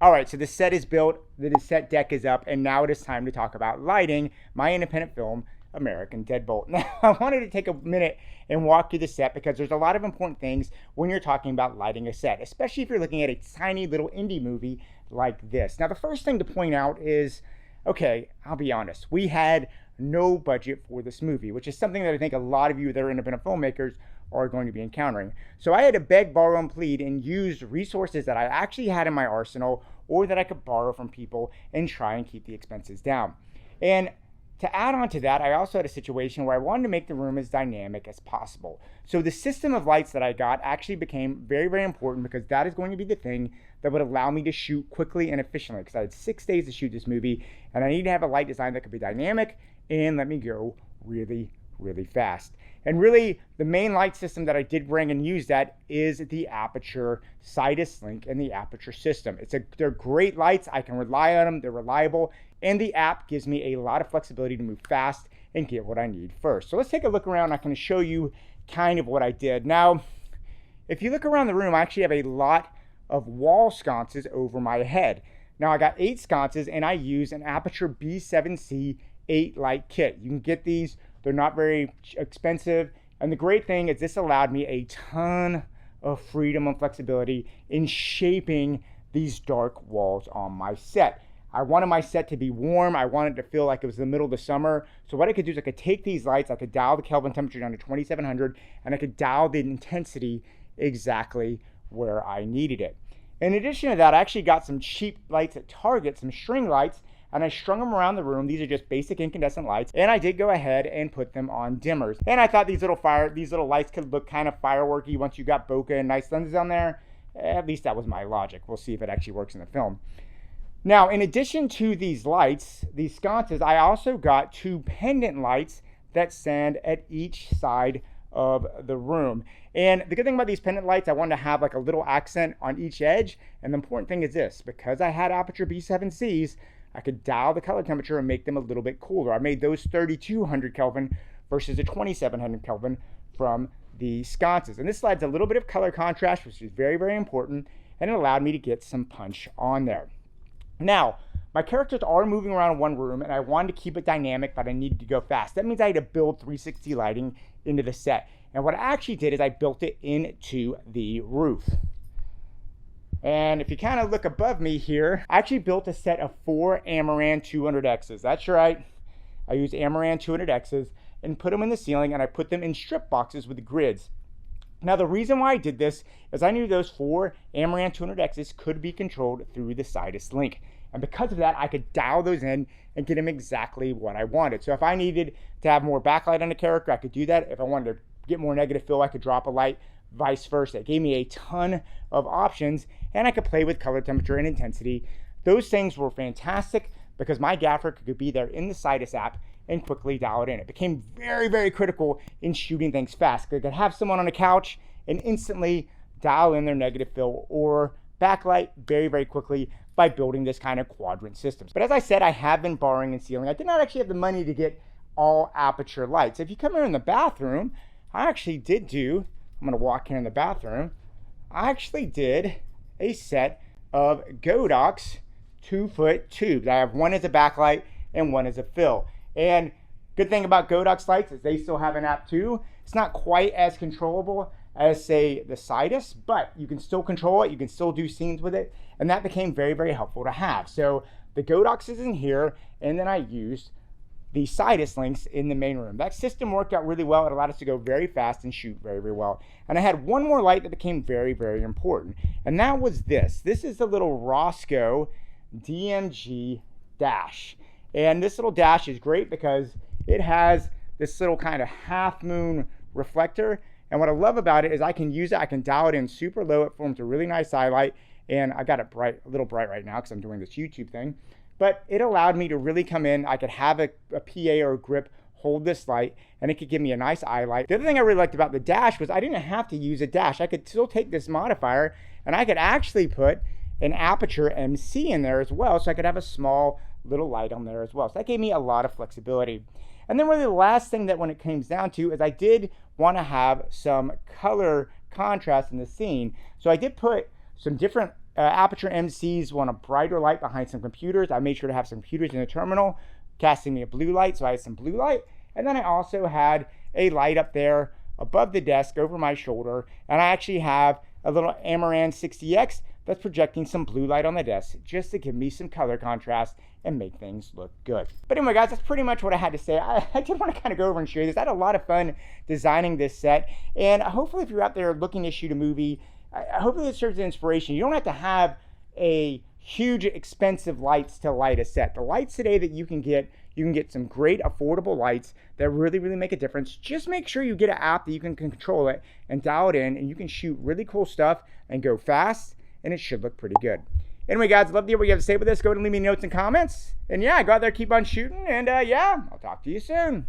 All right, so the set is built, the set deck is up, and now it is time to talk about lighting my independent film, American Deadbolt. Now, I wanted to take a minute and walk through the set because there's a lot of important things when you're talking about lighting a set, especially if you're looking at a tiny little indie movie like this. Now, the first thing to point out is, okay, I'll be honest, we had no budget for this movie, which is something that I think a lot of you that are independent filmmakers are going to be encountering. So I had to beg, borrow, and plead and use resources that I actually had in my arsenal or that I could borrow from people and try and keep the expenses down. And to add on to that, I also had a situation where I wanted to make the room as dynamic as possible. So the system of lights that I got actually became very, very important because that is going to be the thing that would allow me to shoot quickly and efficiently, because I had 6 days to shoot this movie and I need to have a light design that could be dynamic and let me go really, really fast. And really, the main light system that I did bring and use that is the Aputure Sidus Link and the Aputure system. They're great lights. I can rely on them. They're reliable. And the app gives me a lot of flexibility to move fast and get what I need first. So let's take a look around. I can show you kind of what I did. Now, if you look around the room, I actually have a lot of wall sconces over my head. Now, I got 8 sconces, and I use an Aputure B7C 8 light kit. You can get these. They're not very expensive. And the great thing is this allowed me a ton of freedom and flexibility in shaping these dark walls on my set. I wanted my set to be warm. I wanted it to feel like it was the middle of the summer. So what I could do is I could take these lights, I could dial the Kelvin temperature down to 2700, and I could dial the intensity exactly where I needed it. In addition to that, I actually got some cheap lights at Target, some string lights, and I strung them around the room. These are just basic incandescent lights, and I did go ahead and put them on dimmers. And I thought these little lights could look kind of fireworky once you got bokeh and nice lenses on there. At least that was my logic. We'll see if it actually works in the film. Now, in addition to these lights, these sconces, I also got 2 pendant lights that stand at each side of the room. And the good thing about these pendant lights, I wanted to have like a little accent on each edge. And the important thing is this, because I had Aputure B7Cs, I could dial the color temperature and make them a little bit cooler. I made those 3200 Kelvin versus a 2700 Kelvin from the sconces. And this adds a little bit of color contrast, which is very, very important, and it allowed me to get some punch on there. Now, my characters are moving around in one room, and I wanted to keep it dynamic, but I needed to go fast. That means I had to build 360 lighting into the set. And what I actually did is I built it into the roof. And if you kind of look above me here, I actually built a set of 4 Amaran 200Xs. That's right. I used Amaran 200Xs and put them in the ceiling, and I put them in strip boxes with the grids. Now, the reason why I did this is I knew those 4 Amaran 200Xs could be controlled through the Sidus Link. And because of that, I could dial those in and get them exactly what I wanted. So if I needed to have more backlight on the character, I could do that. If I wanted to get more negative fill, I could drop a light, vice versa. It gave me a ton of options, and I could play with color temperature and intensity. Those things were fantastic because my gaffer could be there in the Sidus app and quickly dial it in. It became very, very critical in shooting things fast. I could have someone on a couch and instantly dial in their negative fill or backlight very, very quickly by building this kind of quadrant system. But as I said, I have been borrowing and stealing. I did not actually have the money to get all Aputure lights. If you come here in the bathroom, I actually did do, I'm gonna walk here in the bathroom, I actually did a set of Godox 2-foot tubes. I have one as a backlight and one as a fill. And good thing about Godox lights is they still have an app too. It's not quite as controllable as, say, the Sidus, but you can still control it. You can still do scenes with it. And that became very, very helpful to have. So the Godox is in here, and then I used the Sidus links in the main room. That system worked out really well. It allowed us to go very fast and shoot very, very well. And I had one more light that became very, very important. And that was this. This is the little Roscoe DMG dash. And this little dash is great because it has this little kind of half moon reflector. And what I love about it is I can use it. I can dial it in super low. It forms a really nice highlight. And I got it bright, a little bright right now because I'm doing this YouTube thing. But it allowed me to really come in. I could have a PA or a grip hold this light, and it could give me a nice eye light. The other thing I really liked about the dash was I didn't have to use a dash. I could still take this modifier, and I could actually put an Aputure MC in there as well, so I could have a small little light on there as well. So that gave me a lot of flexibility. And then really the last thing that when it comes down to is I did want to have some color contrast in the scene. So I did put some different Aputure MCs want a brighter light behind some computers. I made sure to have some computers in the terminal casting me a blue light, so I had some blue light. And then I also had a light up there above the desk over my shoulder, and I actually have a little Amaran 60X that's projecting some blue light on the desk just to give me some color contrast and make things look good. But anyway, guys, that's pretty much what I had to say. I did want to kind of go over and show you this. I had a lot of fun designing this set, and hopefully if you're out there looking to shoot a movie, hopefully it serves as inspiration. You don't have to have a huge expensive lights to light a set. The lights today that you can get some great affordable lights that really make a difference. Just make sure you get an app that you can control it and dial it in, and you can shoot really cool stuff and go fast, and it should look pretty good. Anyway, guys, I'd love to hear what you have to say about this. Go ahead and leave me notes and comments. And yeah, go out there, keep on shooting, and yeah, I'll talk to you soon.